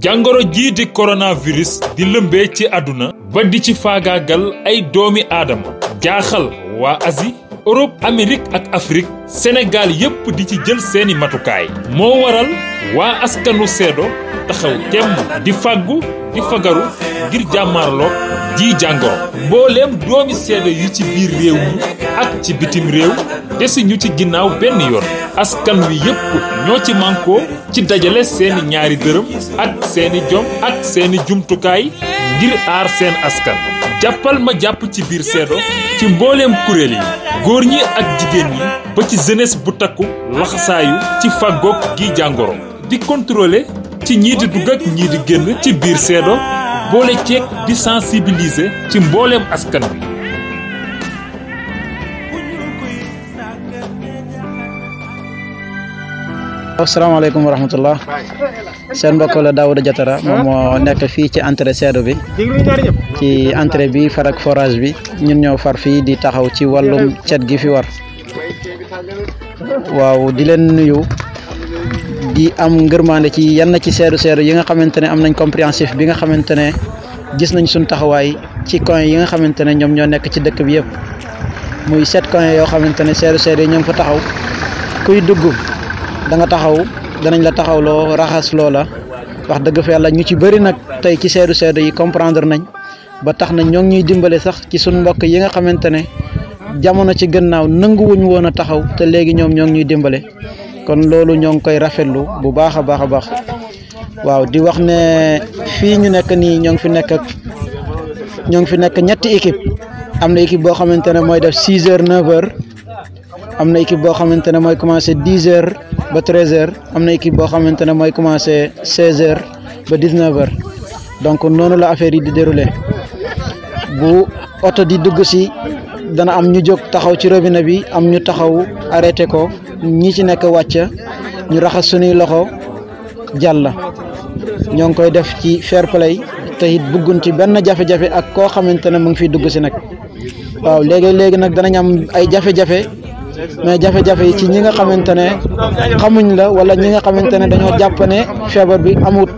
jàngoro jii di coronavirus di lëmbee ci àdduna ba di ci faagaagal ay doomi aadama jaaxal waa Asie Europe Amérique ak Afrique Sénégal yépp di ci jël seeni matukaay moo waral waa askanu Seedo taxaw temm di fàggu di fagaru ngir jàmmaarloo ji jàngoro mbooleem doomi Seedo yu ci biir réew mi ak ci bitim réew desi ñu ci ginnaaw benn yoon askan wi yépp ñoo ci mànkoo ci dajale seeni ñaari dërëm ak seeni jom ak seeni jumtukaay ngir aar seen askan jàppal ma jàpp ci biir Seedo ci mbooleem kuréel yi góor ñi ak jigéen ñi ba ci jeunesse bu takku laxasaayu ci fàggoog gi jàngoro di contrôler ci ñii di dugg ak ñii di génn ci biir Seedo boole ceeg di sensibiliser ci mbooleem askan wi. asalaamaaleykum wa rahmatullah seen mbokk la Daouda Diatara moom moo nekk fii ci entrée Seedo bi ci entrée bi far ak forage bi ñun ñoo far fii di taxaw ci wàllum cet gi fi war waaw di leen nuyu di am ngërmande ci yenn ci Seedo yi nga xamante ne am nañ compréhensif bi nga xamante ne gis nañ suñ taxawaay ci coin yi nga xamante ne ñoom ñoo nekk ci dëkk bi yëpp muy 7 coin yoo xamante ne Seedo yi ñoo ngi fa taxaw kuy dugg da nga taxaw danañ la taxawloo raxas loola wax dëgg fa yàlla ñu ci bëri nag tey ci Seedo yi comprendre nañ ba tax na ñoo ngi ñuy dimbale sax ci suñ mbokk yi nga xamante ne jamono ci gannaaw nanguwuñ woon a taxaw te léegi ñoom ñoo ngi ñuy dimbale kon loolu ñoo ngi koy rafetlu bu baax a baax waaw di wax ne fii ñu nekk nii ñoo ngi fi nekk ñetti équipe am na équipe boo xamante ne mooy def 6 heures 9 heures am na équipe boo xamante ne mooy commencé 10 heures ba 13 heures am na équipe boo xamante ne mooy commencé 16 heures ba 19 heures donc noonu la affaire yi di déroulé bu oto di dugg si dana am ñu jóg taxaw ci robinet bi am ñu taxaw arrêté ko ñi ci nekk wàcc ñu raxas suñuy loxo jàll ñoo ngi koy def ci fair play te it buggun ci benn jafe-jafe ak koo xamante ne mu ngi fiy dugg si nag waaw léegi nag danañ am ay jafe-jafe mais jafe-jafe yi ci ñi nga xamante ne xamuñ la wala ñi nga xamante ne dañoo jàpp ne feebar bi amut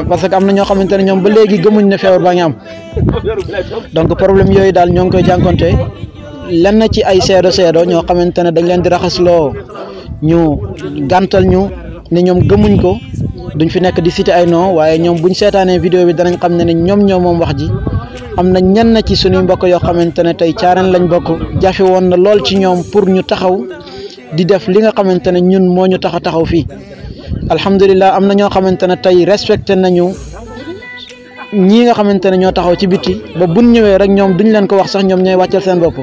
parce que am na ñoo xamante ne ñoom ba léegi gëmuñ ne feebar baa ngi am donc problème yooyu daal ñoo ngi koy jànkonte lenn ci ay Seedo ñoo xamante ne dañ leen di raxasloo ñu gàntal ñu ne ñoom gëmuñ ko duñ fi nekk di cité ay non waaye ñoom buñ seetaanee vidéo bi danañ xam ne ñoom moom wax ji am na ñenn ci suñuy mbokk yoo xamante ne tey caareen lañ bokk jafe woon na lool ci ñoom pour ñu taxaw di def li nga xamante ne ñun moo ñu taxaw fii alhamdulilah am na ñoo xamante ne tey respecté nañu ñii nga xamante ne ñoo taxaw ci biti ba buñ ñëwee rek ñoom duñ leen ko wax sax ñoom ñooy wàccal seen bopp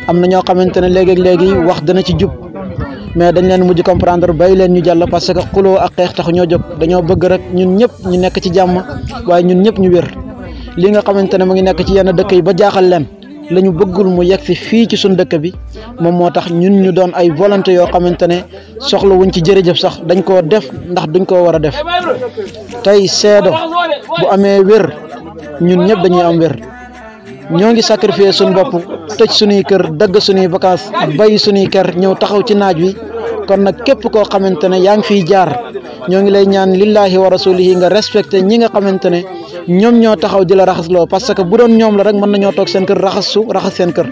am na ñoo xamante ne léegi wax dana ci jub mais dañ leen mujj comprendre bay leen ñu jàll parce que xuloo ak xeex taxu ñoo jóg dañoo bëgg rek ñun ñëpp ñu nekk ci jàmm waaye ñun ñëpp ñu wér li nga xamante ne mu ngi nekk ci yenn dëkk yi ba jaaxal leen la ñu bëggul mu yegg si fii ci suñ dëkk bi moom moo tax ñun ñu doon ay volonté yoo xamante ne soxla wuñ ci jërëjëf sax dañ koo def ndax duñ koo war a def tey Seedo bu amee wér ñun ñëpp dañuy am wér ñoo ngi sacrifier suñ bopp tëj suñuy kër dagg suñuy vacances bay suñuy kër ñëw taxaw ci naaj wi kon nag képp koo xamante ne yaa ngi fiy jaar ñoo ngi lay ñaan lillahi wa rasulihi nga respecté ñi nga xamante ne ñoom ñoo taxaw di la raxasloo parce que bu doon ñoom la rek mën nañoo toog seen kër raxas seen kër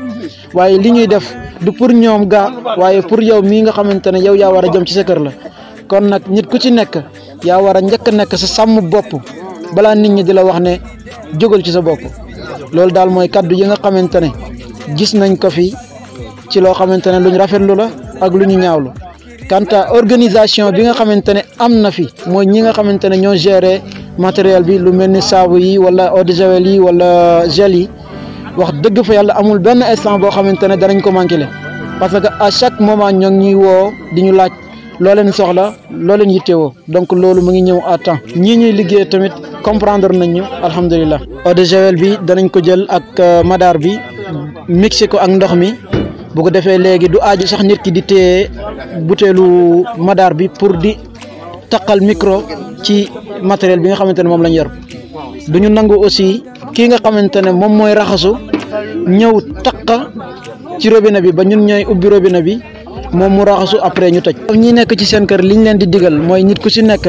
waaye li ñuy def du pour ñoom gaa waaye pour yow mii nga xamante ne yow yaa war a jëm ci sa kër la kon nag nit ku ci nekk yaa war a njëkk a nekk sa sàmm bopp balaa nit ñi di la wax ne jógal ci sa bopp loolu daal mooy kaddu yi nga xamante ne gis nañ ko fi ci loo xamante ne luñ rafetlu la ak lu ñu ñaawlu quant à organisation bi nga xamante ne am na fi mooy ñi nga xamante ne ñoo gérer matériel bi lu mel ni saabu yi wala eau de javel yi wala gel yi wax dëgg fa yàlla amul benn instant boo xamante ne danañ ko manqué le parce que à chaque moment ñoo ngi ñuy woo di ñu laaj loo leen soxla loo leen yittewoo donc loolu mu ngi ñëw à temps ñii ñuy liggéey tamit comprendre nañ ñu alhamdulilah. eau de javel bi danañ ko jël ak madar bi mixé ko ak ndox mi bu ko defee léegi du aaju sax nit ki di téye butéelu madar bi pour di taqal micro ci matériel bi nga xamante ne moom lañ yor du ñu nangu aussi kii nga xamante ne moom mooy raxasu ñëw taqa ci robinet bi ba ñun ñooy ubbi robinet bi moom mu raxasu après ñu tëj. ñi nekk ci seen kër liñ leen di digal mooy nit ku ci nekk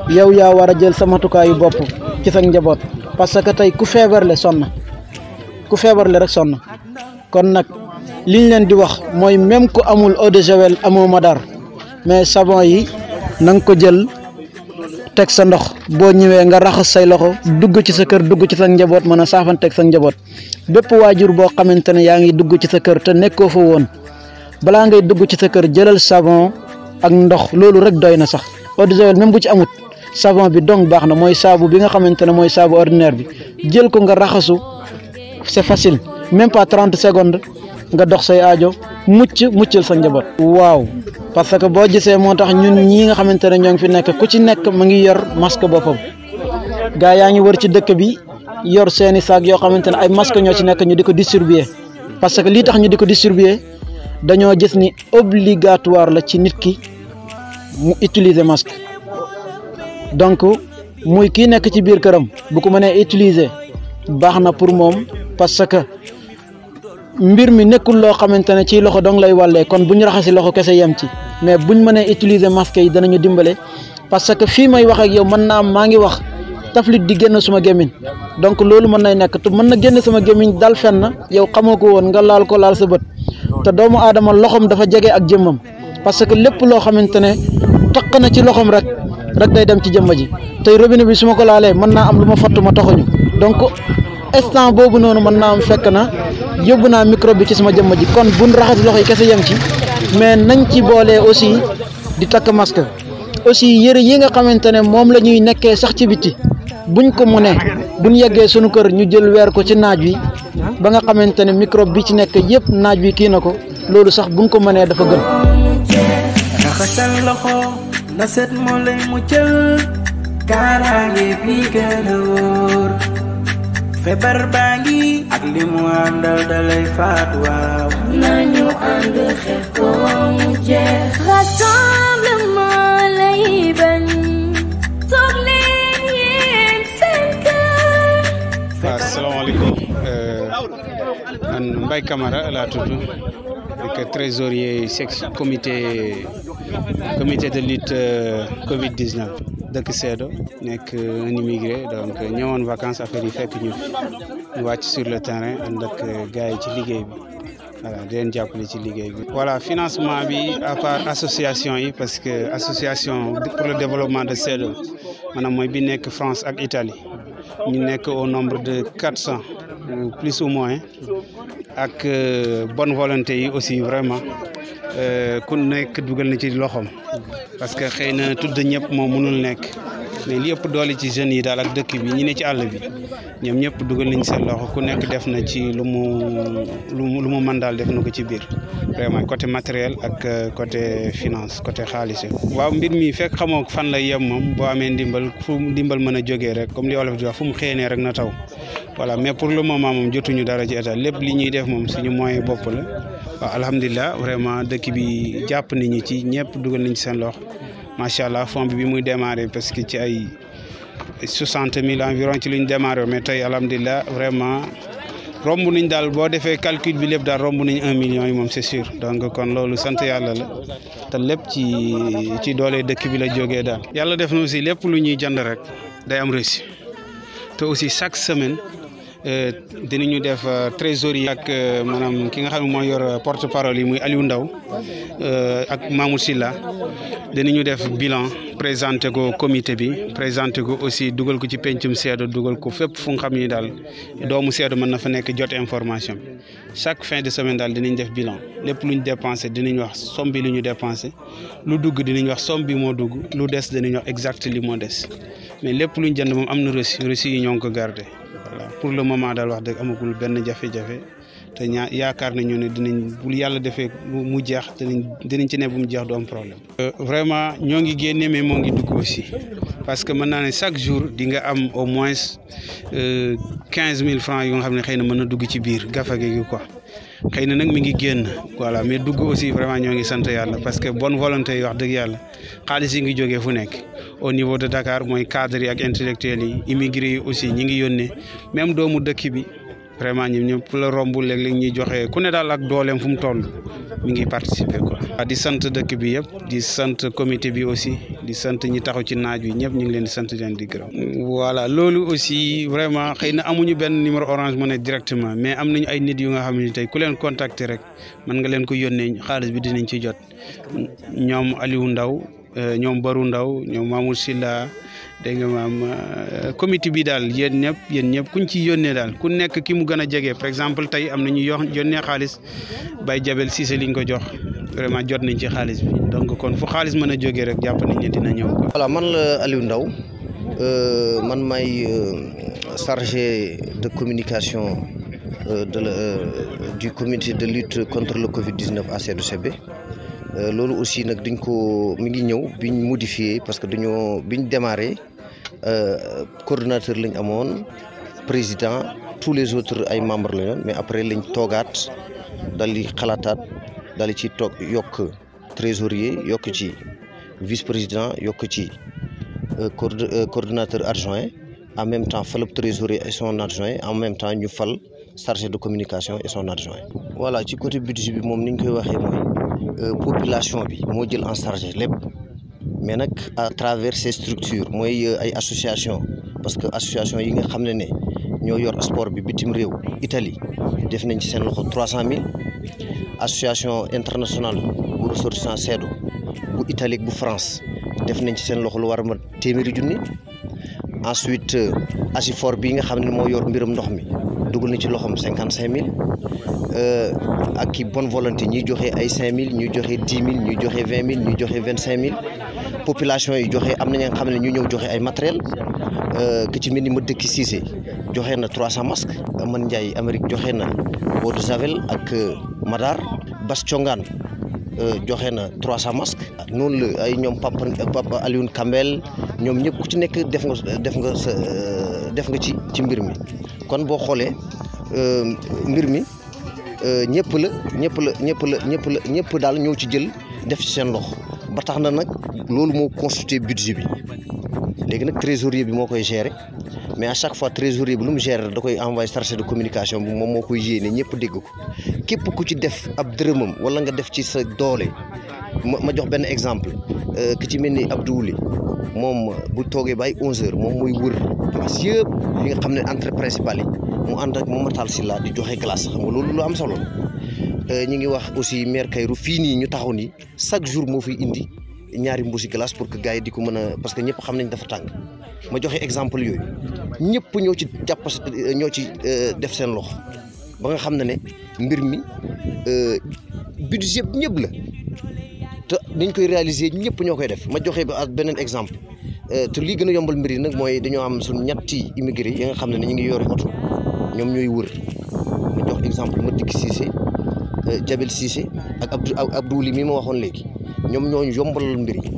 yow yaa war a jël sa matukaayu bopp ci sa njaboot parce que tey ku feebarle sonn ku feebarle rek sonn kon nag liñ leen di wax mooy même ku amul eau de javel amoo madar mais savon yi na nga ko jël teg sa ndox boo ñëwee nga raxas say loxo dugg ci sa kër dugg ci sa njaboot mën a saafanteeg sa njaboot bépp waajur boo xamante ne yaa ngi dugg ci sa kër te nekkoo fa woon balaa ngay dugg ci sa kër jëlal savon ak ndox loolu rek doy na sax eau de javel même bu ci amut savon bi donc baax na mooy saabu bi nga xamante ne mooy saabu ordinaire bi jël ko nga raxasu c'est facile même pas 30 secondes nga dox say aajo muccal sa njaboot. waaw parce que boo gisee moo tax ñun ñii nga xamante ne ñoo ngi fi nekk ku ci nekk mu ngi yor masque boppam gaa yaa ngi wër ci dëkk bi yor seeni saak yoo xamante ne ay masque ñoo ci nekk ñu di ko distribuer parce que lii tax ñu di ko distribuer dañoo gis ni obligatoire la ci nit ki mu utiliser masque donc muy kii nekk ci biir këram bu ko mënee utiliser baax na pour moom parce que mbir mi nekkul loo xamante ne ci loxo dong lay wàllee kon bu ñu raxasi loxo kese yem ci mais buñ mënee utiliser masque yi danañu dimbale parce que fii may wax ak yow mën naa am maa ngi wax taflit di génn suma gémmiñ donc loolu mën nay nekk te mën na génn sama gémmiñ dal fenn yow xamoo ko woon nga laal ko laal sa bët te doomu aadama loxom dafa jege ak jëmmam parce que lépp loo xamante ne taq na ci loxom rek day dem ci jëmma ji tey robinet bi su ma ko laalee mën naa am lu ma fatt ma taxuñu donc instant boobu noonu mën naa am fekk na yóbbu naa microbe bi ci sama jëmm ji kon buñ raxas loxo yi kese yem ci mais nañ ci boolee aussi di takk masque aussi yëre yi nga xamante ne moom la ñuy nekkee sax ci biti buñ ko mënee buñ yeggee sunu kër ñu jël weer ko ci naaj wi ba nga xamante ne microbe bi ci nekk yëpp naaj wi kii na ko loolu sax buñ ko mënee dafa gën. raxasal loxo na set moo lay muccal kaaraange bi gën a wóor feebar baa ngi ak li mu àndal dalay faat waaw nañu ànd xeex ko mu jeex rassemblement lay bañ toog leen yéen seen kër. waaw salaamaaleykum man Mbaye Camara laa tudd nekk trésorier section comité de lutte Covid-19 dëkk Séddo nekk un immigré donc ñëwoon vacances affaire yi fekk ñu wàcc sur le terrain ànd ak gars yi ci liggéey bi voilà di leen jàppale ci liggéey bi. voilà financement bi à part association yi parce que association pour le développement de Séddo maanaam mooy bi nekk France ak Italie ñu nekk au nombre de 400 plus ou moins ak bonne volonté yi aussi vraiment ku nekk dugal na ci loxoom parce que xëy na tudd ñëpp moom mënul nekk mais li ëpp doole ci jeunes yi daal ak dëkk bi ñi ne ci àll bi ñoom ñëpp dugal nañ seen loxo ku nekk def na ci lu mu mën daal def na ko ci biir vraiment côté matériel ak côté finance côté xaalis. waaw mbir mi fekk xamoo fan lay yem moom boo amee ndimbal fu ndimbal mën a jógee rek comme li olof di wax fu mu xëyee rek na taw voilà mais pour le moment moom jotuñu dara ci état lépp li ñuy def moom suñu moyen bopp la waaw alhamdulilah vraiment dëkk bi jàpp nit ñi ci ñëpp dugal nañ ci seen loxo macha allah fond bi muy démarré parce que ci ay 60 000 environ ci lu ñu démarré mais tey alhamdulilah vraiment romb nañ daal boo defee calcul bi lépp daal romb nañ 1 million yi moom c'est sûr donc kon loolu sant yàlla la te lépp ci doole dëkk bi la jógee daal. yàlla def na aussi lépp lu ñuy jënd rek day am réussi te aussi chaque semaine. dinañu def trésorier ak maanaam ki nga xam ne mooy yor porte parole yi muy Aliou Ndaw ak Mamoud Silla dinañu def bilan présenté ko comité bi présenté ko aussi dugal ko ci pencum Séddo dugal ko fépp fu nga xam ni daal doomu Séddo mën na fa nekk jot information chaque fin de semaine daal dinañ def bilan lépp lu ñu dépensé dinañ wax somme bi lu ñu dépensé lu dugg dinañ wax somme bi moo dugg lu des dinañ wax exact li moo des mais lépp lu ñu jënd moom am na reçu yi ñoo ngi ko gardé. voilà pour le moment daal wax dëgg amagul benn jafe-jafe te yaakaar nañu ne dinañ bu yàlla defee mu jeex dinañ ci ne bu mu jeex du am problème. vraiment ñoo ngi génne mais moo ngi dugg aussi parce que mën naa ne chaque jour di nga am au moins 15 000 francs yu nga xam ne xëy na mën na dugg ci biir gafage gi quoi xëy na nag mi ngi génn voilà mais dugg aussi vraiment ñoo ngi sant yàlla parce que bonne volonté yi wax dëgg yàlla xaalis yi ngi jógee fu nekk. au niveau de Dakar mooy cadres yi ak intellectuels yi immigrés yi aussi ñi ngi yónnee même doomu dëkk bi vraiment ñoom ñëpp la romb léeg-léeg ñuy joxe ku ne daal ak dooleem fu mu toll mi ngi participer quoi. di sant dëkk bi yëpp di sant comité bi aussi di sant ñi taxaw ci naaj wi ñëpp ñu ngi leen di sant leen di gërëm. voilà loolu aussi vraiment xëy na amuñu benn numéro Orange Money directement mais am nañu ay nit yu nga xam ne tey ku leen contacter rek mën nga leen ko yónnee xaalis bi dinañ ci jot ñoom Aliou Ndaw ñoom Barou Ndaw ñoom Mamour Silla dégg nga maam comité bi daal yéen ñëpp kuñ ci yónnee daal ku nekk ki mu gën a jege par exemple tey am na ñu yónnee xaalis Baye Jabel Cissé liñ ko jox vraiment jot nañ ci xaalis bi donc kon fu xaalis mën a jógee rek jàpp nañ ne dina ñëw quoi. voilà man la Aliou Ndaw man may chargé de communication du comité de lutte contre le Covid-19 à C2CB. loolu aussi nag dañ ko mi ngi ñëw biñ modifié parce que biñ démarré coordonnateur lañ amoon président tous les autres ay membres la ñoon mais après lañ toogaat dal di xalaataat dal di ci toog yokk trésorier yokk ci vice président yokk ci coordonnateur adjoint en même temps fal trésorier et son adjoint en même temps ñu fal chargé de communication et son adjoint. voilà ci côté budget bi moom ni ñu koy waxee mooy population bi moo jël en charge lépp mais nag à travers ces structures mooy ay association parce que association yi nga xam ne ñoo yor sport bi bitim réew Italie def nañ ci seen loxo 300 000 association internationale bu ressortissants CEDO bu Italie bu France def nañ ci seen loxo lu war a mat téeméeri junni ensuite Asifor bi nga xam ne moo yor mbirum ndox mi dugal na ci loxoom 55 000 ak ki bonne volonté ñuy joxe ay 5 000 ñuy joxe 10 000 ñuy joxe 20 000 ñuy joxe 25 000 population yi joxe am na ñi nga xam ne ñu ñëw joxe ay matériel ki ci mel ni ma dëkk Cissé joxe na 300 masques man Ndiaye Amérique joxe na eau de javel ak Madar Bas Congaan joxe na 300 masques noonu la ay ñoom Papa Alioune Kambel ñoom ñëpp ku ci nekk def nga ci mbir mi kon boo xoolee mbir mi ñëpp daal ñoo ci jël def ci seen loxo ba tax na nag loolu moo constitué budget bi léegi nag trésorier bi moo koy gérer mais à chaque fois trésorier bi lu mu gérer da koy envoyé chargé de communication bi moom moo koy yéene ñëpp dégg ko képp ku ci def ab dërëmam wala nga def ci sa doole ma jox benn exemple ki ci mel ni Abdoulaye moom bu toogee ba ay 11h moom mooy wër place yëpp yi nga xam ne entrée principale yi mu ànd ak Momar Tall Sylla di joxe glace xam nga loolu lu am solo ñu ngi wax aussi maire Kayru fii nii ñu taxaw nii chaque jour moo fiy indi ñaari mbuusi glace pour que gars yi di ko mën a parce que ñëpp xam nañ dafa tàng ma joxe exemple yooyu ñëpp ñoo ci jàpp ñoo ci def seen loxo ba nga xam ne mbir mi budget ñëpp la te niñ koy réaliser ñëpp ñoo koy def ma joxe ba beneen exemple te lii gën a yombal mbir yi nag mooy dañoo am suñu ñetti immigré yi nga xam ne ñu ngi yori oto ñoom ñooy wër ma jox exemple ma dikk Cissé Jabel Cissé ak Abdouli mi ma waxoon léegi ñoom ñooñu yombalal mbir yi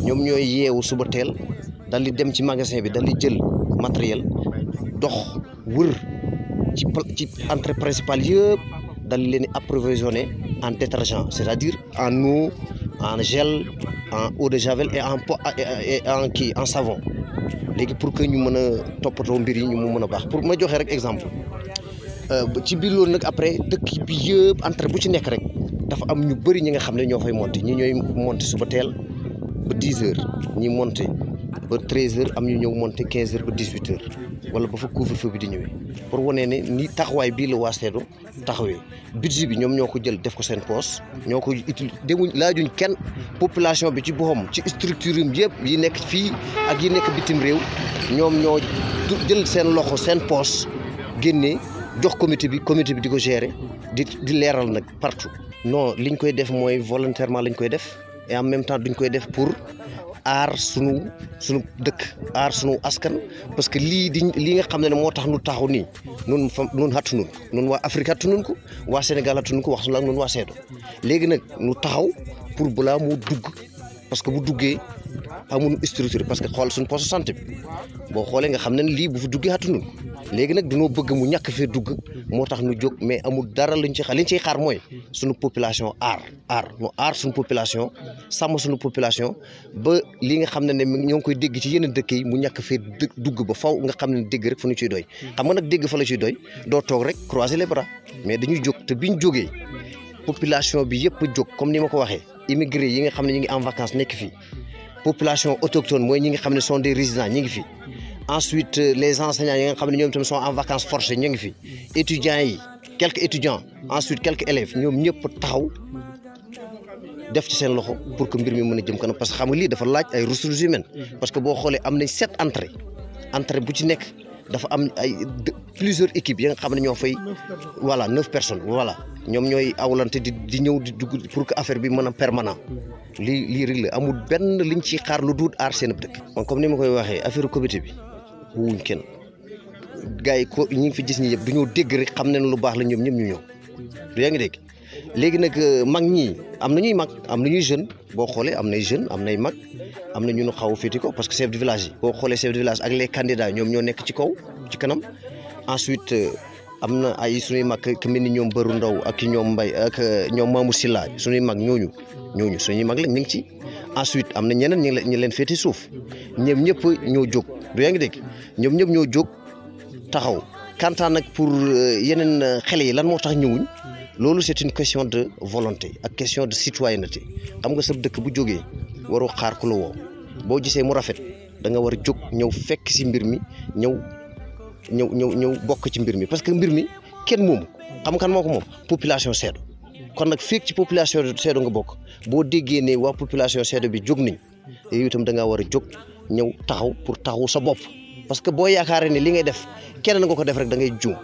ñoom ñooy yeewu suba teel dal di dem ci magasin bi dal di jël matériel dox wër ci entrée principale yëpp dal di leen di approvisionner en détergent c'est-à-dire en eau en gel en eau de javel et en savon léegi pour que ñu mën a toppatoo mbir yi ñu mu mën a baax pour ma joxe rek exemple ci biir loolu nag après dëkk bi yëpp entrée bu ci nekk rek dafa am ñu bëri ñi nga xam ne ñoo fay monter ñi ñooy monter suba teel ba 10h ñi monter ba 13h am ñu ñëw monter 15h ba 18h wala ba fa couvre-feu bi di ñëwee pour wane ne ni taxawaay bii la waa CEDO taxawee budget bi ñoom ñoo ko jël def ko seen poche ñoo ko utile demuñ laajuñ kenn population bi ci boppam ci structure yi yëpp yi nekk fii ak yi nekk bitim réew ñoom ñoo jël seen loxo seen poche génnee jox comité bi di ko gérer di leeral nag partout. non liñ koy def mooy volontairement lañ koy def et en même temps duñ koy def pour aar sunu dëkk aar sunu askan parce que lii nga xam ne moo tax nu taxaw nii nun xattu nun nun waa Afrique xattu nun ko waa Sénégal xattu nun ko wax su la nun waa CEDO léegi nag nu taxaw pour balaa moo dugg parce que bu duggee amuñu structure parce que xool suñu poste santé bi boo xoolee nga xam ne lii bu fi duggee xattu nun léegi nag dañoo bëgg mu ñàkk fee dugg moo tax ñu jóg mais amul dara luñ ci xaar liñ ciy xaar mooy suñu population nu aar suñu population sàmm suñu population ba li nga xam ne ñoo ngi koy dégg ci yeneen dëkk yi mu ñàkk fee dugg ba faw nga xam ne dégg rek fa ñu ciy doy xam nga nag dégg fa la ciy doy doo toog rek croiser les bras mais dañuy jóg te biñ jógee population bi yëpp jóg comme ni ma ko waxee immigré yi nga xam ne ñu ngi en vacances nekk fii population autochtone mooy ñi nga xam ne sont des résidents ñi ngi fi ensuite les enseignants yi nga xam ne ñoom itam sont en vacances forcées ñu ngi fi étudiants yi quelques étudiants ensuite quelques élèves ñoom ñëpp taxaw def ci seen loxo pour que mbir mi mën a jëm kanam parce que xam nga lii dafa laaj ay ressources humaines parce que boo xoolee am nañ 7 entrées bu ci nekk dafa am ay plusieurs équipes yi nga xam ne ñoo fay voilà 9 personnes voilà ñoom ñooy awlante di ñëw di dugg pour que affaire bi mën a permanent lii rek la amul benn liñ ci xaar lu duut aar seen dëkk. kon comme ni ma koy waxee affaire comité bi wuñ kenn gars yi ko ñi ngi fi gis ñi yëpp dañoo dégg rek xam nañ lu baax la ñoom ñëpp ñu ñëw du yaa ngi dégg léegi nag mag ñi am na ñuy mag am na ñuy jeune boo xoolee am nay jeune am nay mag am na ñu nu xaw a féeti ko parce que chef de village yi boo xoolee chef de village ak les candidats ñoom ñoo nekk ci kaw ci kanam ensuite am na ay suñuy mag ku mel ni ñoom Bëru Ndaw ak ñoom Mbay ak ñoom Mamour Silla suñuy mag ñooñu suñuy mag la ñu ngi ci ensuite am na ñeneen ñi leen féeti suuf ñoom ñëpp ñoo jóg du yaa ngi dégg ñoom ñëpp ñoo jóg taxaw kantaan nag pour yeneen xale yi lan moo tax ñëwuñ loolu c'est une question de volonté ak question de citoyenneté xam nga sa dëkk bu jógee waroo xaar ku la woo boo gisee mu rafet da nga war a jóg ñëw fekk si mbir mi ñëw bokk ci mbir mi parce que mbir mi kenn moomu xam kan moo ko moom population Séddo kon nag fekk ci population Séddo nga bokk boo déggee ne waa population Séddo bi jóg nañ yow itam da ngaa war a jóg ñëw taxaw pour taxaw sa bopp parce que boo yaakaaree ne li ngay def kenn nga ko def rek da ngay juum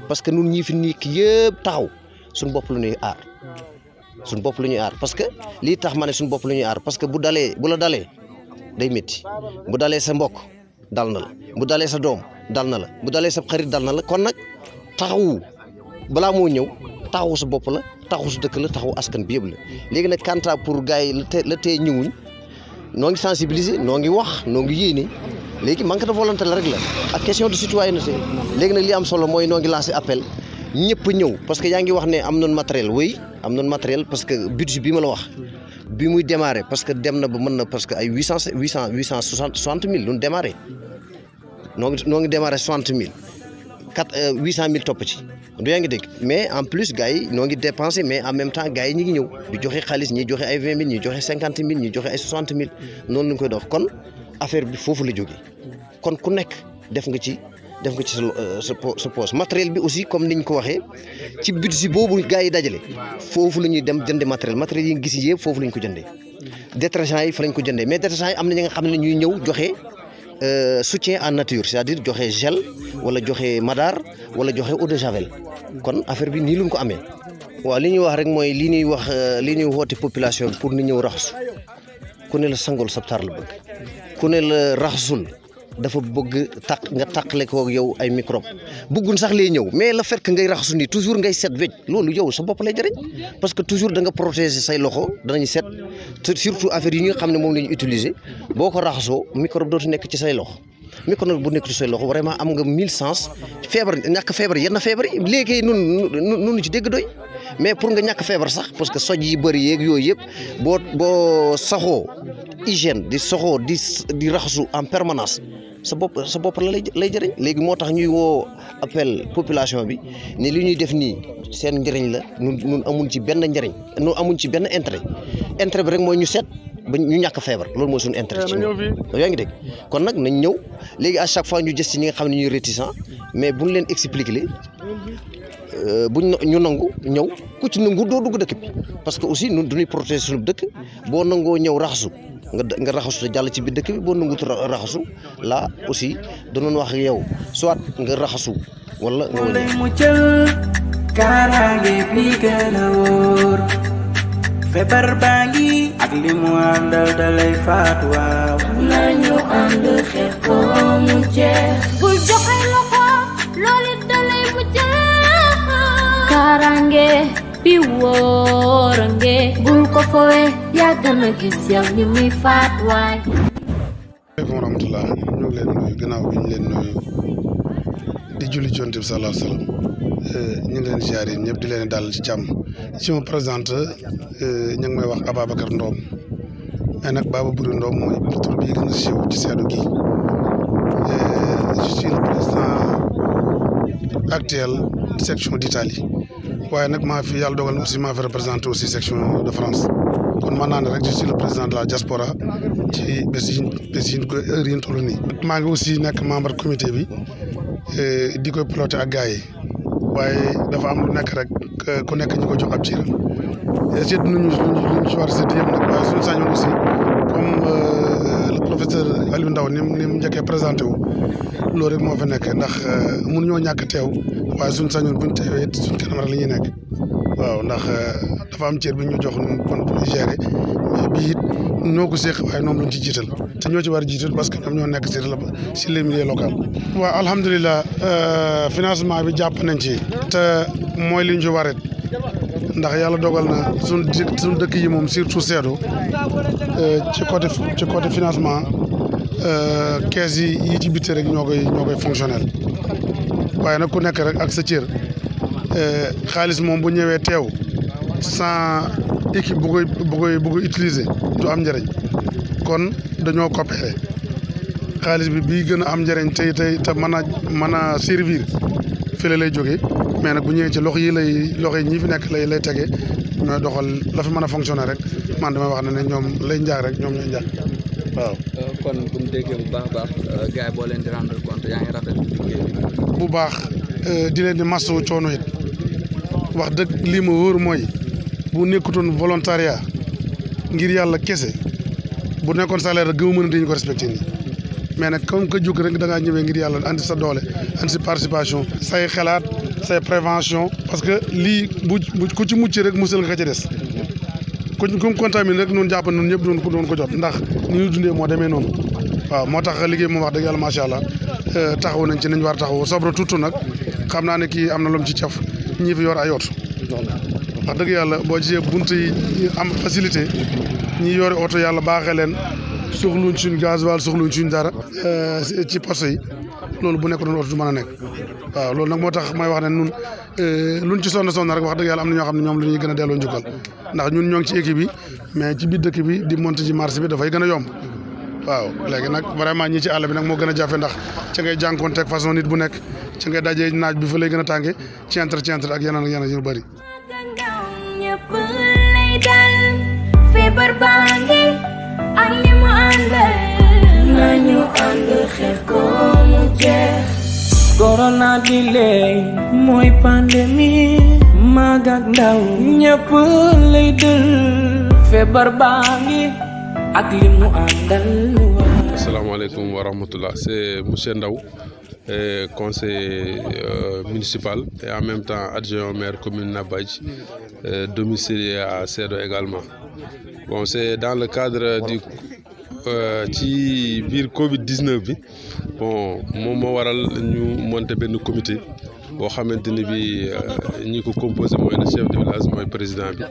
parce que nun ñii fi nekk yëpp taxaw suñu bopp lu ñuy aar parce que lii tax ma ne suñu bopp lu ñuy aar parce que bu la dalee day métti bu dalee sa mbokk dal na la bu dalee sa doom dal na la bu dalee sa xarit dal na la kon nag taxawu balaa moo ñëw taxawu sa bopp la taxawu sa dëkk la taxawu askan bi yëpp la léegi nag kanta pour gars yi la tee ñëwuñ noo ngi sensibiliser noo ngi wax noo ngi yéene léegi manque de volonté la rek la ak question de citoyenneté léegi nag li am solo mooy noo ngi lancé appel ñëpp ñëw parce que yaa ngi wax ne am nañ matériel oui am nañ matériel parce que budget bi ma la wax bi muy démarré parce que dem na ba mën na parce que ay 860 000 lu ñu démarré noo ngi démarré 60 000 800 000 topp ci du yaa ngi dégg mais en plus gars yi noo ngi dépensé mais en même temps gars yi ñi ngi ñëw di joxe xaalis ñi joxe ay 20 000 ñi joxe 50 000 ñi joxe ay 60 000 noonu la ñu koy dox kon affaire bi foofu la jógee kon ku nekk def nga ci sa poche matériel bi aussi comme niñ ko waxee ci budget boobu gars yi dajale foofu la ñuy dem jënde matériel yi nga gis yëpp foofu la ñu ko jëndee détergent yi fa lañ ko jëndee mais détergent yi am na ñi nga xam ne ñuy ñëw joxe soutien en nature c'est-à-dire joxe gel wala joxe madar wala joxe eau de javel kon affaire bi nii luñ ko amee waaw li ñuy wax rek mooy li ñuy woote population bi pour ni ñëw raxasu ku ne la sangol sabtar la bëgg ku ne la raxasul dafa bëgg nga tàqale ko yow ay microbe bëggun sax lay ñëw mais le fait que ngay raxasu nii toujours ngay set wecc loolu yow sa bopp lay jëriñ parce que toujours da nga protéger say loxo danañ set surtout affaire yi nga xam ne moom la ñu utiliser boo ko raxasoo microbe dootu nekk ci say loxo microbe bu nekk ci say loxo vraiment am nga 1000 sens ñàkk feebar yenn feebar yi léegi nun ci dégg doy mais pour nga ñàkk feebar sax parce que soj yi bëri yeeg yooyu yëpp boo saxoo hygiène di soxoo di raxasu en permanence sa bopp la lay jëriñ léegi moo tax ñuy woo appel population bi ne li ñuy def nii seen njëriñ la nun amuñ ci benn njëriñ nun amuñ ci benn intérêt bi rek mooy ñu seet ba ñu ñàkk feebar loolu mooy suñu intérêt ci yaa ngi dégg kon nag nañ ñëw léegi à chaque fois ñu gës ci ñi nga xam ne ñuy réticent mais buñ leen expliquer buñ ñu nangu ñëw ku ci nangu doo dugg dëkk bi parce que aussi ñun duñuy protéger suñu dëkk boo nangoo ñëw raxasu nga raxasu te jàll ci biir dëkk bi boo nangut raxasu là aussi danoon wax ak yow soit nga raxasu wala nga lay muccal kaaraange bi gën a wóor feebar baa ngi ak li mu àndal dalay faat waaw nañu ànd xeex ko mu jeex bul joxe loxo loolu dalay muccal kaaraange bi wóorange bul ko fowe yàgg na gis yow ni muy faat waay. Waaleykum rahmatulah ñu ngi leen nuyu gannaaw bi ñu leen nuyu di julli ci Yonent bi sallallahu alayhi wa sallam ñu ngi leen ziar yi ñëpp di leen dalal ci jàmm si ma présente ñu ngi may wax Ababacar Ndom mais nag Baba Boury Ndom mooy tur bi gën a siiw ci Sédhiou gi je suis le président actuel section d'Italie waaye nag maa fi yàlla dogal na aussi maa fi représenté aussi section de France kon mën naa ne rek je suis le président de la diaspora ci bés yi ko heure yi ñu toll nii. maa ngi aussi nekk membre comité bi di koy piloté ak gars yi waaye dafa am lu nekk rek ku nekk ñu ko jox ab ciiram seet nañu luñ ci war a seet yëpp nag waaye suñu sañoon aussi comme le professeur Aliou Ndao ni mu njëkkee présenté wu loolu rek moo fa nekk ndax mun ñoo ñàkk teew waaye suñu sañoon buñ teewee it suñ kanam rek la ñuy nekk waaw ndax dafa am cër bi ñu jox ñun kon bu ñu gérer mais bii it ñoo ko seq waaye ñoom lañ ci jiital te ñoo ci war a jiital parce que ñoom ñoo nekk si les milieux locaux. waaw alhamdulilah financement bi jàpp nañ ci te mooy li ñu ci warit ndax yàlla dogal na suñ dëkk yi moom surtout Sédhiou ci côté financement kees yi ci bitti rek ñoo koy fonctionnel waaye nag ku nekk rek ak sa cër xaalis moom bu ñëwee teew sans équipe bu koy utiliser du am njëriñ kon dañoo coopérer xaalis bi bii gën a am njëriñ te mën a servir fële lay jógee mais nag bu ñëwee ci loxo yi ñi fi nekk lay tege ñooy doxal la fi mën a fonctionner rek man damay wax ne ñoom lay njaag rek ñoom ñooy njaag waaw. kon bu ñu déggee bu baax a baax gars yi boo leen di rendre compte yaa ngi rafet liggéey bi bu baax di leen di masawu coono it wax dëgg lii ma wóor mooy bu nekkutoon volontariat ngir yàlla kese bu nekkoon salaire rek gëmu mën a dañu ko respecté nii mais nag comme que jóg rek da ngaa ñëwee ngir yàlla andi sa doole andi sa participation say xalaat say prévention parce que lii bu ku ci mucc rek musal nga ka ca des ku contamine rek noonu jàpp noonu ñëpp doon ko jot ndax ni ñu dundee moo demee noonu waaw moo tax liggéey moom wax dëgg yàlla macha allah taxaw nañ ci nañ war a taxaw sobre tout nag xam naa ne kii am na lu mu ci caf ñi fi yor ay oto wax dëgg yàlla boo gisee bunt yi am facilité ñi yore oto yàlla baaxee leen soxluñ suñ gasoil soxluñ suñ dara ci poste yi loolu bu nekk doon oto du mën a nekk waaw loolu nag moo tax may wax ne nun luñ ci sonn rek wax dëgg yàlla am na ñoo xam ne ñoom la ñuy gën a delloo njukkal ndax ñun ñoo ngi ci équipe bi mais ci biir dëkk bi di monter ci marché bi dafay gën a yomb waaw léegi nag vraiment ñi ci àll bi nag moo gën a jafe ndax ca ngay jànkoonteeg façon nit bu nekk ca ngay dajee naaj bi fa lay gën a tànge ci entre ak yeneen yu bëri. feebar baa ngi ak li mu àndal nañu ànd xeex ko mu jeex. corona bi léegi mooy pandémie mag ak ndaw ñëpp lay dël feebar baa ngi ak li mu àndal. asalaamaaleykum wa rahmatullah, c'est monsieur Ndao, conseiller municipal et en même temps adjoint au maire commune Nabadji, domicilié à Sédhiou également. Bon, c'est dans le cadre du ci biir Covid-19 bi bon moom moo waral ñu monté benn comité boo xamante ni bi ñi ko composé mooy le chef de village mooy président bi,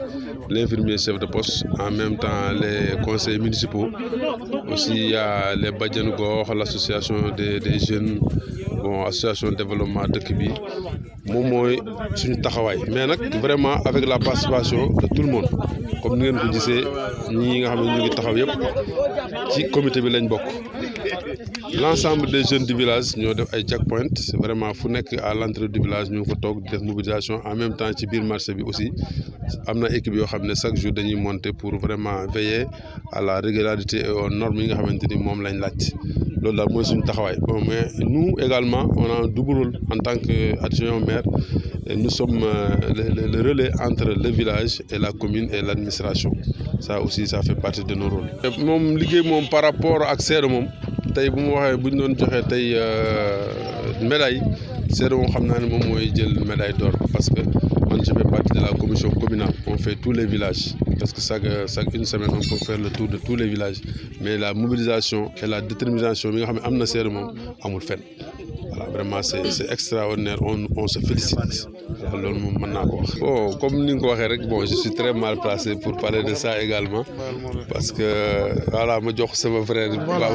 l'infirmier chef de poste, en même temps les conseillers municipaux, aussi il y a les bajenu gox, l'association des jeunes, bon association de développement dëkk bi moom mooy suñu taxawaay mais nag vraiment avec la participation de tout le monde comme ni ngeen ko gisee ñi nga xam ne ñu ngi taxaw yëpp ci comité bi lañ bokk. L'ensemble des jeunes du village ñoo def ay checkpoint vraiment fu nekk à l'entrée du village ñu ngi fa toog def mobilisation en même temps ci biir marché bi aussi am na équipe yoo xam ne chaque jour dañuy monter pour vraiment veiller à la régularité et aux normes yi nga xamante ni moom lañ laaj. loolu daal mooy suñu taxawaay bon mais nous également on a un double rôle en tant qu'adjoint au maire et nous sommes le relais entre le village et la commune et l'administration. Ça aussi ça fait partie de nos rôles. moom liggéey moom par rapport ak Sédhiou moom tey bu mu waxee bu ñu doon joxee tey médaille Sédhiou moom xam naa ne moom mooy jël médaille d'or parce que man je fais partie de la commission communale, on fait tous les villages parce que chaque une semaine on peut faire le tour de tous les villages mais la mobilisation et la détermination bi nga xam ne am na Sédhiou moom amul fenn. Voilà, vraiment c'est extraordinaire, on se félicite. loolu moom mën naa ko wax. Bon comme ni nga ko waxee rek bon je suis très mal placé pour parler de ça également parce que voilà ma jox sama frère. voilà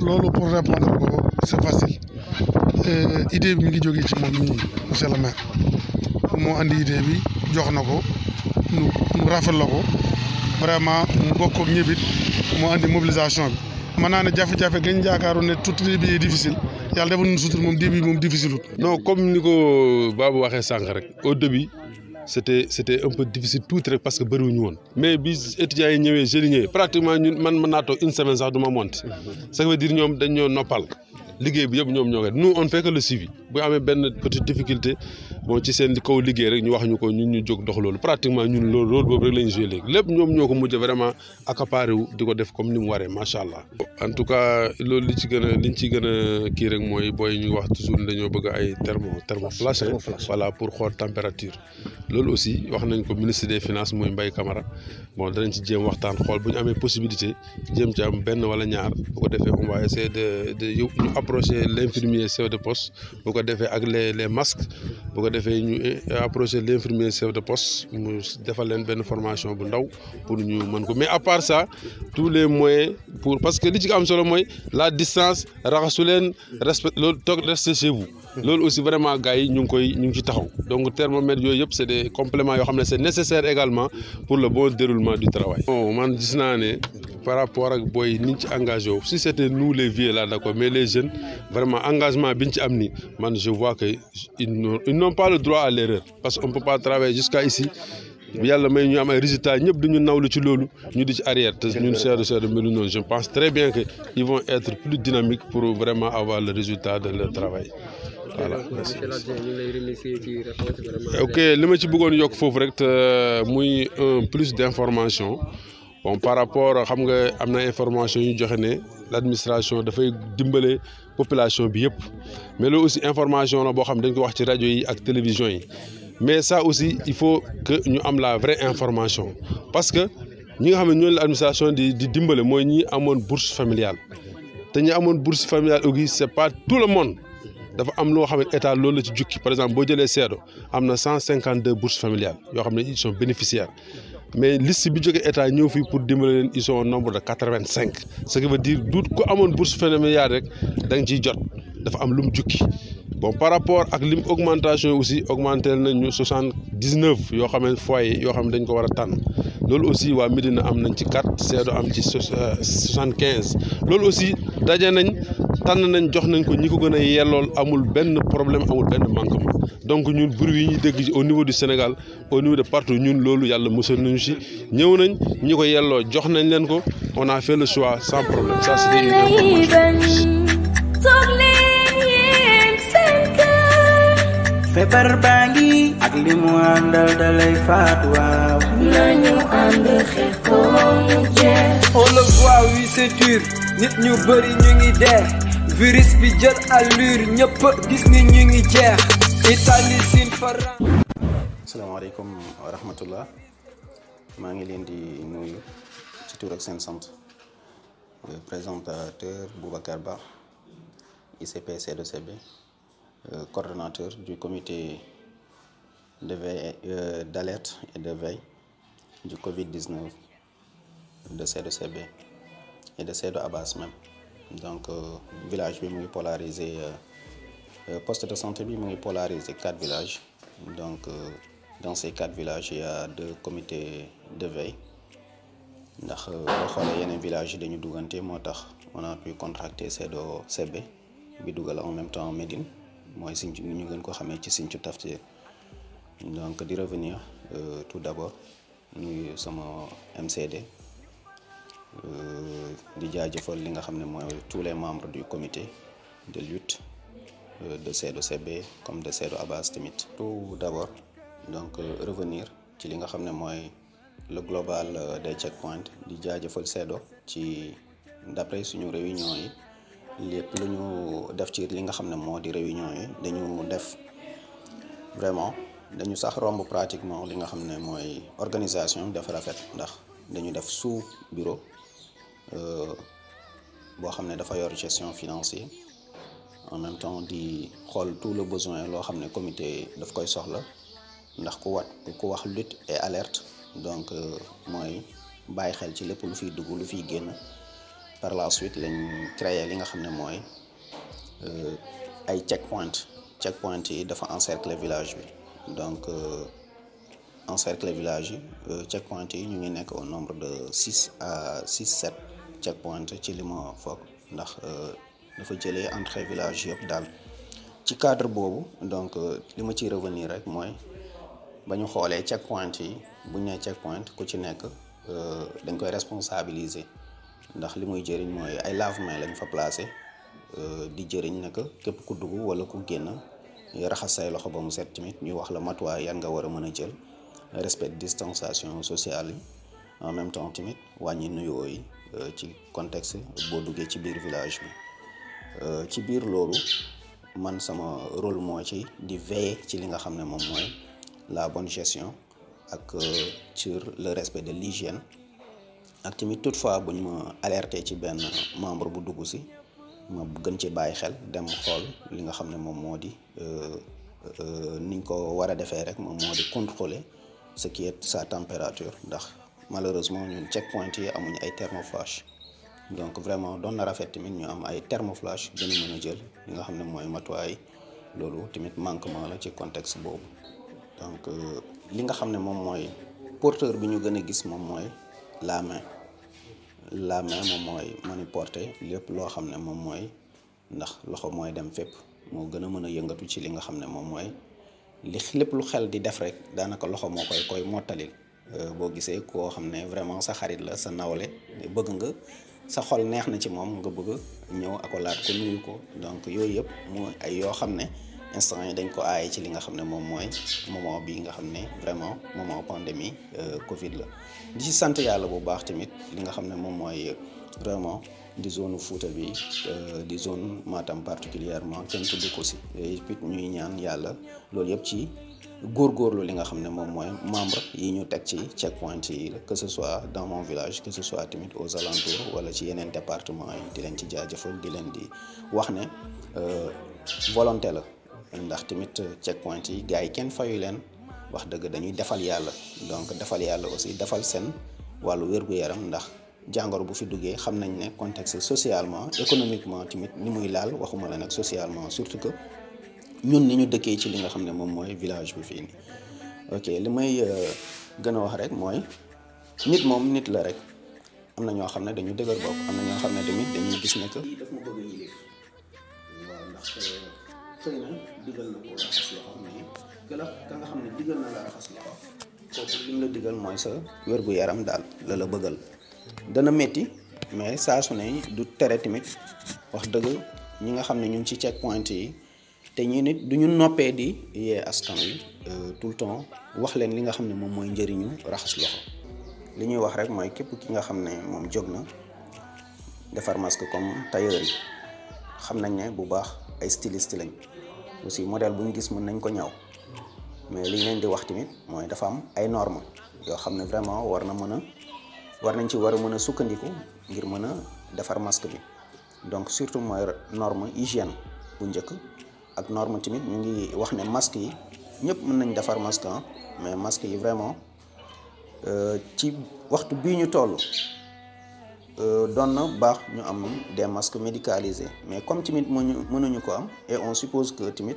loolu pour répondre ko c'est facile idée bi mi ngi jógee ci moom mii monsieur le maire moo andi idée bi jox na ko nu rafet la ko vraiment mu bokk ak ñëpp it moo andi mobilisation bi. mën naa ne jafe-jafe gañ jaakaaroon ne tout début est difficile yàlla defal nañu sutur moom début moom difficile wut. non comme ni ko Babou waxee sànq rek au début c'était un peu difficile tuuti rek parce que bëriwuñu woon mais bi étudiants yi ñëwee jeunes yi ñëwee pratiquement ñun man mën naa toog une semaine sax du ma monte ça veut dire ñoom dañ ñoo noppal liggéey bi yëpp ñoom ñoo koy nous on fait que le suivi bu amee benn petite difficulté bon ci seen kaw liggéey rek ñu wax ñu ko ñun ñu jóg dox loolu pratiquement ñun loolu rôle boobu rek lañ joué léegi lépp ñoom ñoo ko mujj vraiment accaparé wu di ko def comme ni mu waree macha allah. en tout cas loolu liñ ci gën a kii rek mooy booy ñu wax toujours dañoo bëgg ay thermoflash voilà pour xool température loolu aussi wax nañ ko ministre des finances muy Mbaye Camara bon danañ ci jéem waxtaan xool bu ñu amee possibilité jéem ci am benn wala ñaar bu ko defee on va essayer de ñu approcher l'infirmier chef de poste bu ko defee ak les masques bu ko defee ñu approcher l'infirmier chef de poste mu defal leen benn formation bu ndaw pour ñu mën ko mais à part ça tous les moyens pour parce que li ci am solo mooy la distance raxasu leen respect loolu toog rester chez vous loolu aussi vraiment gars yi ñu ngi ci taxaw donc thermomètre yooyu yëpp c'est des compléments yoo xam ne c'est nécessaire également pour le bon déroulement du travail. bon man gis naa ne par rapport ak booy niñ ci engagé wu si c'était nous les vieux là d'accord mais les jeunes vraiment engagement biñ ci am ni man je vois que ils n'ont pas le droit à l'erreur parce qu'on peut pas travailler jusqu'à ici yàlla may ñu am ay résultats ñëpp duñu nawlu ci loolu ñu di ci arrière te ñun seede melu noonu je pense très bien que ils vont être plus dynamiques pour vraiment avoir le résultat de leur travail. voilà merci. ok li ma ci bëggoon yokk foofu rek te muy un plus d'information bon par rapport xam nga am na information yu joxe ne l'administration dafay dimbale population bi yëpp mais loolu aussi information la boo xam dañ ko wax ci rajo yi ak télévision yi mais ça aussi il faut que ñu am la vraie information parce que ñi nga xam ne ñooñu la administration di dimbale mooy ñi amoon bourse familiale te ñi amoon bourse familiale aussi c'est pas tout le monde. dafa am loo xam ne état loolu la ci jukki par exemple boo jëlee Seedo am na 152 bourses familiales yoo xam ne ils sont bénéficiaires mais liste bi jógee état ñëw fii pour dimbale leen ils sont au nombre de 85 ce qui veut dire du ko amoon bourse familiale rek da nga ciy jot dafa am lu mu jukki bon par rapport ak lim augmentation aussi augmenté nañu 79 yoo xam ne foyer yoo xam ne dañ ko war a tànn loolu aussi waa Médina am nañ ci 4 Seedo am ci 75 loolu aussi daje nañ. tànn nañ jox nañ ko ñi ko gën a yellool amul benn problème amul benn manquement donc ñun bruit yi ñuy dégg au niveau du Sénégal au niveau de partout ñun loolu yàlla musal nañu ci ñëw nañ ñi ko yelloo jox nañ leen ko on a fait le choix sans problème ça c'était une information. feebar baa ngi ak li mu àndal dalay faat waaw. nañu ànd xeex ko mu jeex. on le voit oui c'est dur nit ñu bëri ñu ngi dee. virus bi jël allure ñëpp gis ni ñu ngi jeex Italie sin fara. asalaamaaleykum wa rahmatullah maa ngi leen di nuyu ci tur ak seen sant présentateur Boubacar Ba ICP C2CB coordonnateur du comité de veille d'alerte et de veille du Covid-19 de C2CB et de Seedo Abbas même. donc village bi mu ngi polarisé poste de santé bi mu ngi polarisé 4 villages donc dans ces 4 villages il y a 2 comités de veille ndax boo xoolee yeneen villages yi dañu duggante moo tax on a pu contracter C2CB bi dugal en même temps Médine mooy Sinthiou ñu gën ko xamee ci Sinthiou Tafsir donc di revenir tout d'abord nuyu sama MCD di jaajëfal li nga xam ne mooy tous les membres du comité de lutte de C2CB comme de Seedo Abbas tamit. tout d'abord donc revenir ci li nga xam ne mooy le global des checkpoints di jaajëfal Seedo ci d'après suñu réunion yi lépp lu ñu def ci li nga xam ne moo di réunion yi dañu def vraiment dañu sax romb pratiquement li nga xam ne mooy organisation dafa rafet ndax dañu def sous bureau boo xam ne dafa yor gestion financière en même temps di xool tout le besoin loo xam ne comité daf koy soxla ndax ku wax lutte et alerte donc mooy bàyyi xel ci lépp lu fiy dugg lu fiy génn par la suite lañ créé li nga xam ne mooy ay checkpoint yi dafa encercler village bi donc encercler village yi checkpoint yi ñu ngi nekk au nombre de 6 à 7 checkpoint ci li ma foog ndax dafa jëlee entrée village yëpp daal ci cadre boobu donc li ma ciy revenir rek mooy ba ñu xoolee checkpoint yi bu ñu nee checkpoint ku ci nekk dañ koy responsabiliser ndax li muy jëriñ mooy ay lave-mains lañ fa placé di jëriñ ne que képp ku dugg wala ku génn raxas say loxo ba mu set tamit ñu wax la matuwaay yan nga war a mën a jël respect distanciation sociale yi en même temps tamit wàññi nuyoo yi ci contexte boo duggee ci biir village bi ci biir loolu man sama rôle moo ci di veiller ci li nga xam ne moom mooy la bonne gestion ak sur le respect de l'hygiène ak tamit toutefois buñ ma alerté ci benn membre bu dugg si ma gën ci bàyyi xel dem xool li nga xam ne moom moo di niñ ko war a defee rek moom moo di contrôler ce qui est sa température ndax malheureusement ñun checkpoint yi amuñu ay thermoflash donc vraiment doon na rafet tamit ñu am ay thermoflash gën a mën a jël li nga xam ne mooy matuwaay loolu tamit manquement la ci contexte boobu donc li nga xam ne moom mooy porteur bi ñu gën a gis moom mooy la main moom mooy mën a porter lépp loo xam ne moom mooy ndax loxo mooy dem fépp moo gën a mën a yëngatu ci li nga xam ne moom mooy li lépp lu xel di def rek daanaka loxo moo koy mottalil boo gisee koo xam ne vraiment sa xarit la sa nawle bëgg nga sa xol neex na ci moom nga bëgg ñëw akolaat ko nuyu ko donc yooyu yëpp mu ay yoo xam ne instant yi dañ ko aaye ci li nga xam ne moom mooy moment bi nga xam ne vraiment moment pandémie Covid la di ci sant yàlla bu baax tamit li nga xam ne moom mooy vraiment di zone Fouta bi di zone Matam particulièrement kenn tudd ko si et puis ñuy ñaan yàlla loolu yëpp ci góorgóorlu li nga xam ne moom mooy membre yi ñu teg ci checkpoint yi que ce soit dans mon village que ce soit tamit aux alentours wala ci yeneen département yi di leen ci jaajëfal di leen di wax ne volonté la ndax tamit checkpoint yi gars yi kenn fayu leen wax dëgg dañuy defal yàlla donc defal yàlla aussi defal seen wàllu wér-gu-yaram ndax jàngoro bu fi duggee xam nañ ne contexte socialement économiquement tamit ni muy laal waxuma la nag socialement surtout que ñun ni ñu dëkkee ci li nga xam ne moom mooy village bi fii nii ok li may gën a wax rek mooy nit moom nit la rek am na ñoo xam ne dañu dëgër bopp am na ñoo xam ne tamit dañuy gis ne que daf ma bëgg a yilif waaw ndax xëy na digal na ko raxas loxo mais ka nga xam ne digal na la raxas loxo kooku li mu la digal mooy sa wér-gu-yaram daal la bëggal dana métti mais saa su ne du tere tamit wax dëgg ñi nga xam ne ñu ngi ci checkpoint yi te ñu nit du ñu noppee di yee askan wi tout le temps wax leen li nga xam ne moom mooy njëriñu raxas loxo li ñuy wax rek mooy képp ki nga xam ne moom jóg na defar masque comme tailleur yi xam nañ ne bu baax ay styliste lañ aussi modèle bu ñu gis mën nañ ko ñaw mais li ñu leen di wax tamit mooy dafa am ay normes yoo xam ne vraiment war nañ ci war a mën a sukkandiku ngir mën a defar masque bi donc surtout mooy norme hygiène bu njëkk ak norme tamit ñu ngi wax ne masque yi ñëpp mën nañ defar masque mais masque yi vraiment ci waxtu bii ñu toll doon na baax ñu am des masques médicalisés mais comme tamit mënuñu ko am et on suppose que tamit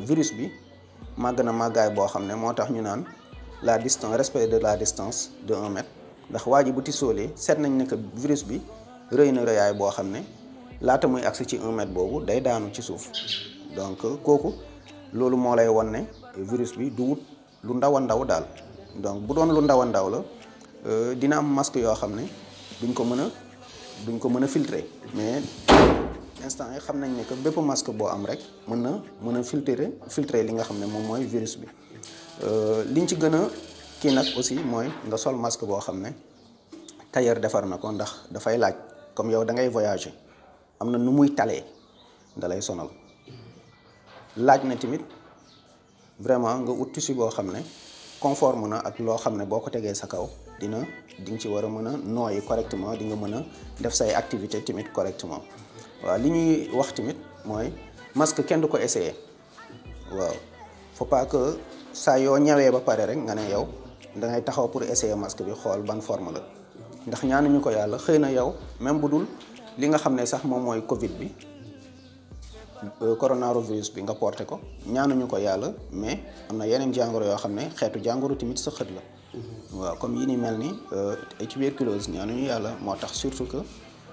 virus bi màgg na màggaay boo xam ne moo tax ñu naan la distance respect de la distance de 1 mètre ndax waa ji bu tisoolee seet nañ ne que virus bi rëy na rëyaay boo xam ne laata muy agsi ci 1 mètre boobu day daanu ci suuf donc kooku loolu moo lay won ne virus bi du wut lu ndaw a ndaw daal donc bu doon lu ndaw a ndaw la dina am masque yoo xam ne duñ ko mën a filtrer mais instant yi xam nañ ne que bépp masque boo am rek mën a filtrer li nga xam ne moom mooy virus bi liñ ci gën a kii nag aussi mooy nga sol masque boo xam ne tailleur defar na ko ndax dafay laaj comme yow da ngay voyager am na nu muy talee da lay sonal laaj na tamit vraiment nga ut tissu boo xam ne conforme na ak loo xam ne boo ko tegee sa kaw di nga ci war a mën a nooyi correctement di nga mën a def say activité tamit correctement waaw li ñuy wax tamit mooy masque kenn du ko essayer waaw faut pas que saa yoo ñawee ba pare rek nga ne yow da ngay taxaw pour essayer masque bi xool ban forme la ndax ñaanuñu ko yàlla xëy na yow même bu dul li nga xam ne sax moom mooy Covid bi coronavirus bi nga porté ko ñaanuñu ko yàlla mais am na yeneen jàngoro yoo xam ne xeetu jàngoro tamit sa xët la waaw comme yi ni mel ni ay tuberculose ñaanuñu yàlla moo tax surtout que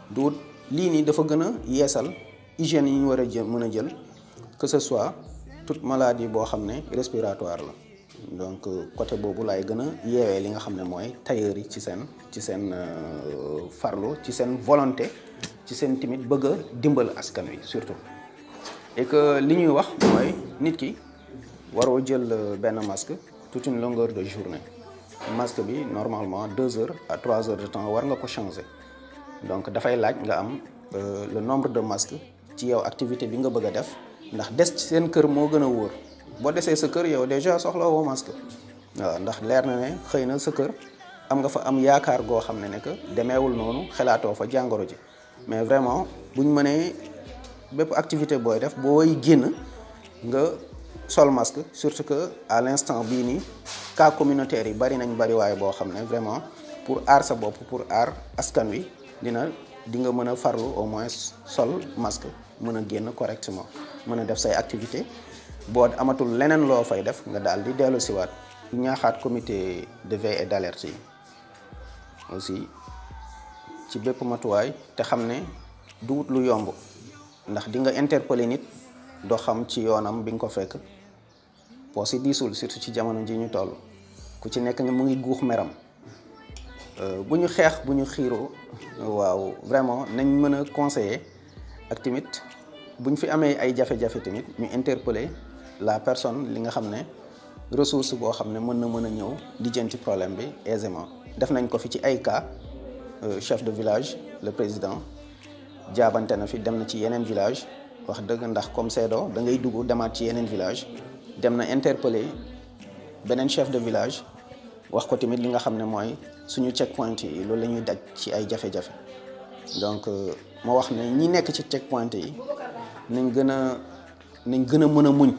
du lii nii dafa gën a yeesal hygiène yi ñu war a jël mën a jël que ce soit toute maladie boo xam ne respiratoire la donc côté boobu laay gën a yeewee li nga xam ne mooy tailleur yi ci seen farlu ci seen volonté ci seen tamit bëgg a dimbal askan wi surtout et que li ñuy wax mooy nit ki waroo jël benn masque toute une longueur de journée masque bi normalement 2 heures à 3 heures de temps war nga ko changer donc dafay laaj nga am le nombre de masques ci yow activité bi nga bëgg a def ndax des ci seen kër moo gën a wóor boo desee sa kër yow déjà soxla woo masque waaw ndax leer na ne xëy na sa kër am nga fa am yaakaar goo xam ne que demeewul noonu xelaatoo fa jàngoro ji mais vraiment buñ mënee bépp activité booy def booy génn nga sol masque surtout que à l'instant bii nii cas communautaire yi bari nañ bari waaye boo xam ne vraiment pour aar sa bopp pour aar askan wi di nga mën a farlu au moins sol masque mën a génn correctement mën a def say activité boo amatul leneen loo fay def nga daal di dellu siwaat ñaaxaat comité de veille et d'alerte yi aussi ci bépp matuwaay te xam ne du wut lu yomb ndax di nga interpeller nit doo xam ci yoonam bi nga ko fekk boo si diisul surtout ci jamono ji ñu toll ku ci nekk nga mu ngi guux meram bu ñu xeex bu ñu xiiroo waaw vraiment nañ mën a conseiller ak tamit bu ñu fi amee ay jafe-jafe tamit ñu interpeller la personne li nga xam ne ressource boo xam ne mën na ñëw lijjanti problème bi aisément def nañ ko fi ci ay cas chef de village le président jaabante na fi dem na ci yeneen village wax dëgg ndax comme Seedo da ngay dugg demaat ci yeneen village dem na interpeller beneen chef de village wax ko tamit li nga xam ne mooy suñu checkpoint yi loolu la ñuy daj ci ay jafe-jafe donc moo wax ne ñi nekk ci checkpoint yi nañ gën a mën a muñ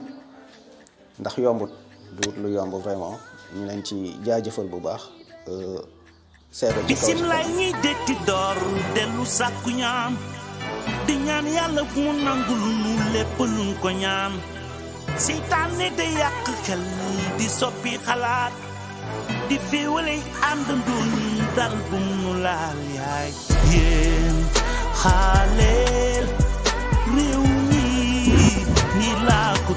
ndax yombut du lu yomb vraiment ñu leen ci jaajëfal bu baax Seedo ci kaw bisimilah ñi detti door dellu sàkku ñaan di ñaan yàlla mu nangul nu lépp luñ ko ñaan seytaane day yàq xel di soppi xalaat di féewale àndandoon dal bu mu laal yaay yéen xaaleel réew mi ni laa ko